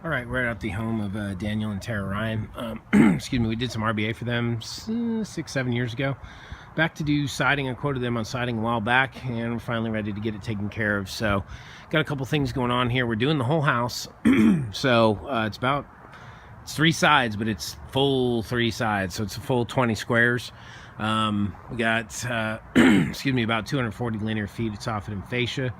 All right, we're at the home of Daniel and Tara Ryan. Excuse me, we did some RBA for them 6-7 years ago. Back to do siding. I quoted them on siding a while back, and we're finally ready to get it taken care of. So, got a couple things going on here. We're doing the whole house. It's 3 sides, but it's full 3 sides, so it's a full 20 squares. We got, about 240 linear feet of soffit and fascia.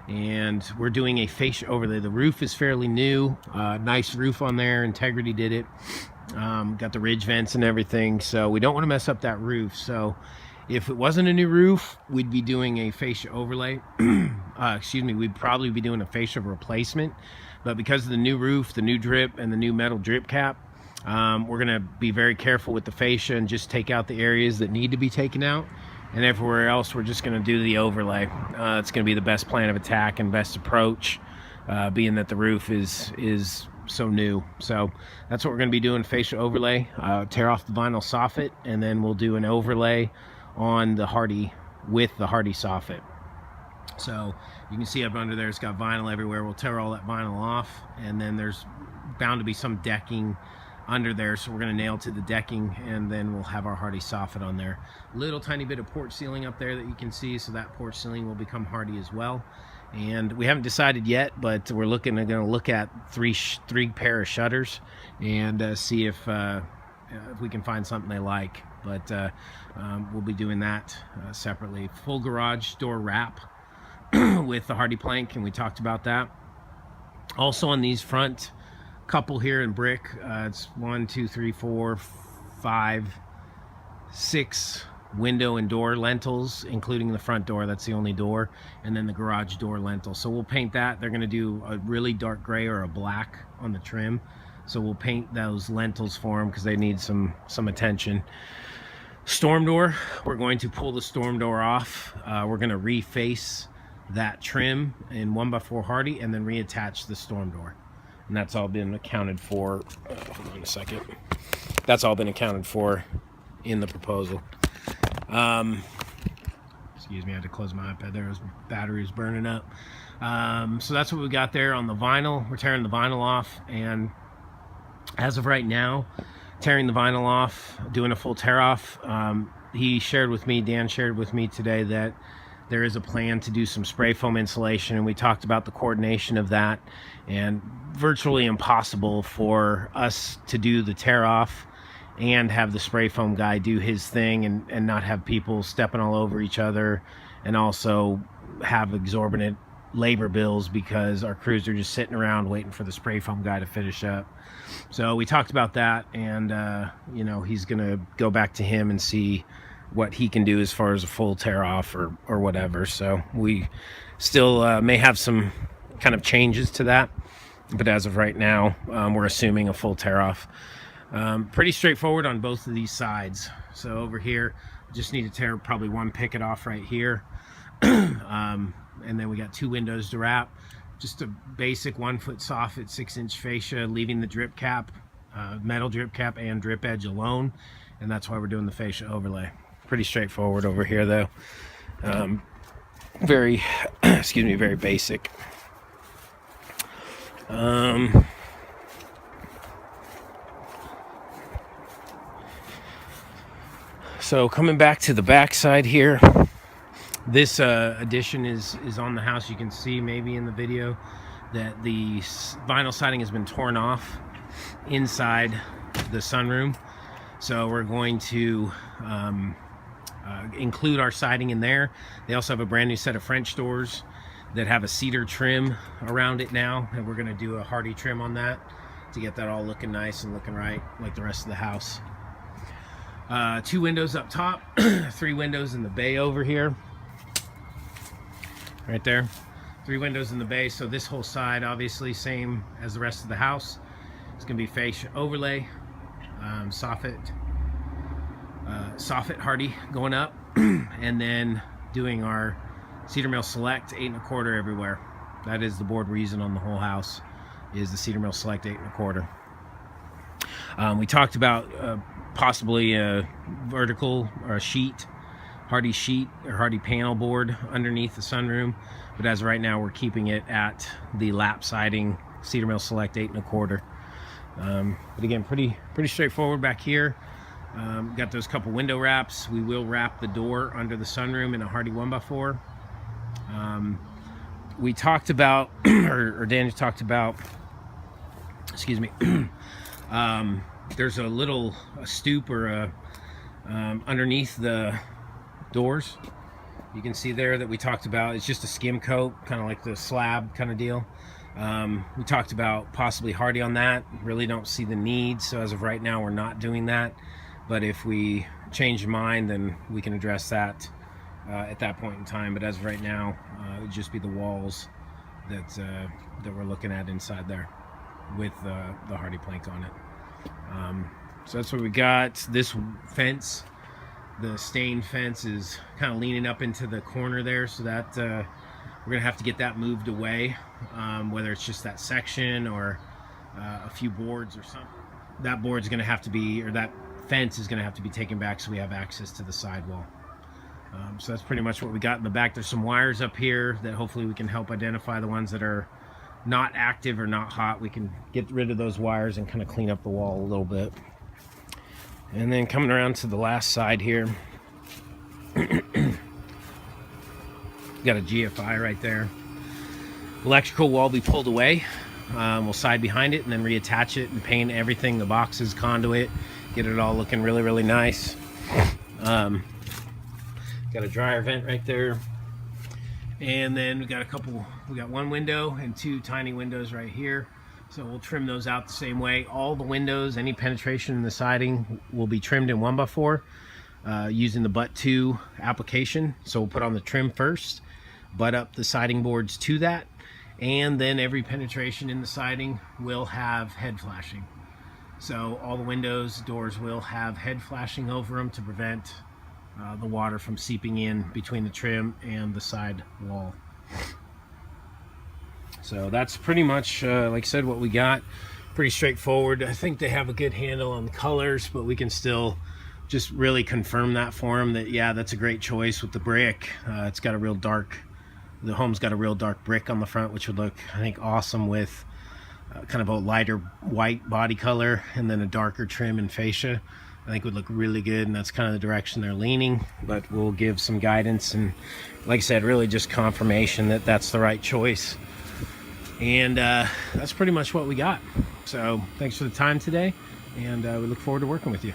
And we're doing a fascia overlay. The roof is fairly new, nice roof on there. Integrity did it. Got the ridge vents and everything, so we don't want to mess up that roof. So if it wasn't a new roof, we'd be doing a fascia overlay. We'd probably be doing a fascia replacement. But because of the new roof, the new drip, and the new metal drip cap, we're going to be very careful with the fascia and just take out the areas that need to be taken out. And everywhere else, we're just going to do the overlay. It's going to be the best plan of attack and best approach, being that the roof is so new. So that's what we're going to be doing, fascia overlay. Tear off the vinyl soffit, and then we'll do an overlay on the Hardie with the Hardie soffit. So you can see up under there, it's got vinyl everywhere. We'll tear all that vinyl off, and then there's bound to be some decking under there, so we're going to nail to the decking, and then we'll have our Hardie soffit on there. Little tiny bit of porch ceiling up there that you can see, so that porch ceiling will become Hardie as well. And we haven't decided yet, but we're going to look at three pair of shutters and see if we can find something they like. But we'll be doing that separately. Full garage door wrap with the Hardie plank, and we talked about that. Also on these front couple here in brick, it's 1, 2, 3, 4, 5, 6 window and door lentils, including the front door. That's the only door, and then the garage door lentil. So we'll paint that. They're going to do a really dark gray or a black on the trim, so we'll paint those lentils for them because they need some attention. Storm door, we're going to pull the storm door off. We're going to reface that trim in 1x4 Hardie and then reattach the storm door. And that's all been accounted for. Hold on a second. That's all been accounted for in the proposal. Excuse me, I had to close my iPad there. His battery was burning up. So that's what we got there on the vinyl. We're tearing the vinyl off, and as of right now, tearing the vinyl off, doing a full tear off. Dan shared with me today that there is a plan to do some spray foam insulation, and we talked about the coordination of that, and virtually impossible for us to do the tear off and have the spray foam guy do his thing and not have people stepping all over each other, and also have exorbitant labor bills because our crews are just sitting around waiting for the spray foam guy to finish up. So we talked about that, and he's gonna go back to him and see what he can do as far as a full tear off or whatever. So we still may have some kind of changes to that, but as of right now, we're assuming a full tear off. Pretty straightforward on both of these sides. So over here, just need to tear probably one picket off right here. And then we got 2 windows to wrap. Just a basic 1-foot soffit, 6-inch fascia, leaving the drip cap, metal drip cap and drip edge alone. And that's why we're doing the fascia overlay. Pretty straightforward over here though. Very basic. So coming back to the back side here, this addition is on the house. You can see maybe in the video that the vinyl siding has been torn off inside the sunroom. So we're going to include our siding in there. They also have a brand new set of French doors that have a cedar trim around it now, and we're going to do a Hardie trim on that to get that all looking nice and looking right like the rest of the house. 2 windows up top, 3 windows in the bay over here, right there. 3 windows in the bay. So this whole side, obviously same as the rest of the house. It's going to be fascia overlay, soffit Hardie going up, and then doing our Cedar Mill Select 8 1/4 everywhere. That is the board reason on the whole house, is the Cedar Mill Select 8 1/4. We talked about possibly a vertical or a sheet, Hardie sheet or Hardie panel board underneath the sunroom, but as of right now we're keeping it at the lap siding Cedar Mill Select 8 1/4. But again, pretty straightforward back here. Got those couple window wraps. We will wrap the door under the sunroom in a Hardie 1x4. We talked about, or Daniel talked about, excuse me, there's a stoop or underneath the doors. You can see there that we talked about, it's just a skim coat, kind of like the slab kind of deal. We talked about possibly Hardie on that. Really don't see the need, so as of right now we're not doing that. But if we change our mind, then we can address that at that point in time. But as of right now, it would just be the walls that we're looking at inside there with the Hardie plank on it. So that's what we got. This fence, the stained fence, is kind of leaning up into the corner there, so that we're gonna have to get that moved away, whether it's just that section or a few boards or something. That board's gonna have to be, or that fence is gonna have to be taken back so we have access to the sidewall. So that's pretty much what we got in the back. There's some wires up here that hopefully we can help identify the ones that are not active or not hot. We can get rid of those wires and kind of clean up the wall a little bit. And then coming around to the last side here, got a GFI right there. Electrical will all be pulled away. We'll side behind it and then reattach it and paint everything, the boxes, conduit, get it all looking really nice. Got a dryer vent right there. And then we got one window and two tiny windows right here. So we'll trim those out the same way. All the windows, any penetration in the siding will be trimmed in 1x4 using the butt 2 application. So we'll put on the trim first, butt up the siding boards to that, and then every penetration in the siding will have head flashing. So all the windows, doors will have head flashing over them to prevent the water from seeping in between the trim and the side wall. So that's pretty much, like I said, what we got. Pretty straightforward. I think they have a good handle on the colors, but we can still just really confirm that for them that, yeah, that's a great choice with the brick. It's got a real dark, the home's got a real dark brick on the front, which would look, I think, awesome with kind of a lighter white body color and then a darker trim and fascia. I think would look really good, and that's kind of the direction they're leaning, but we'll give some guidance and, like I said, really just confirmation that that's the right choice. And that's pretty much what we got. So thanks for the time today, and we look forward to working with you.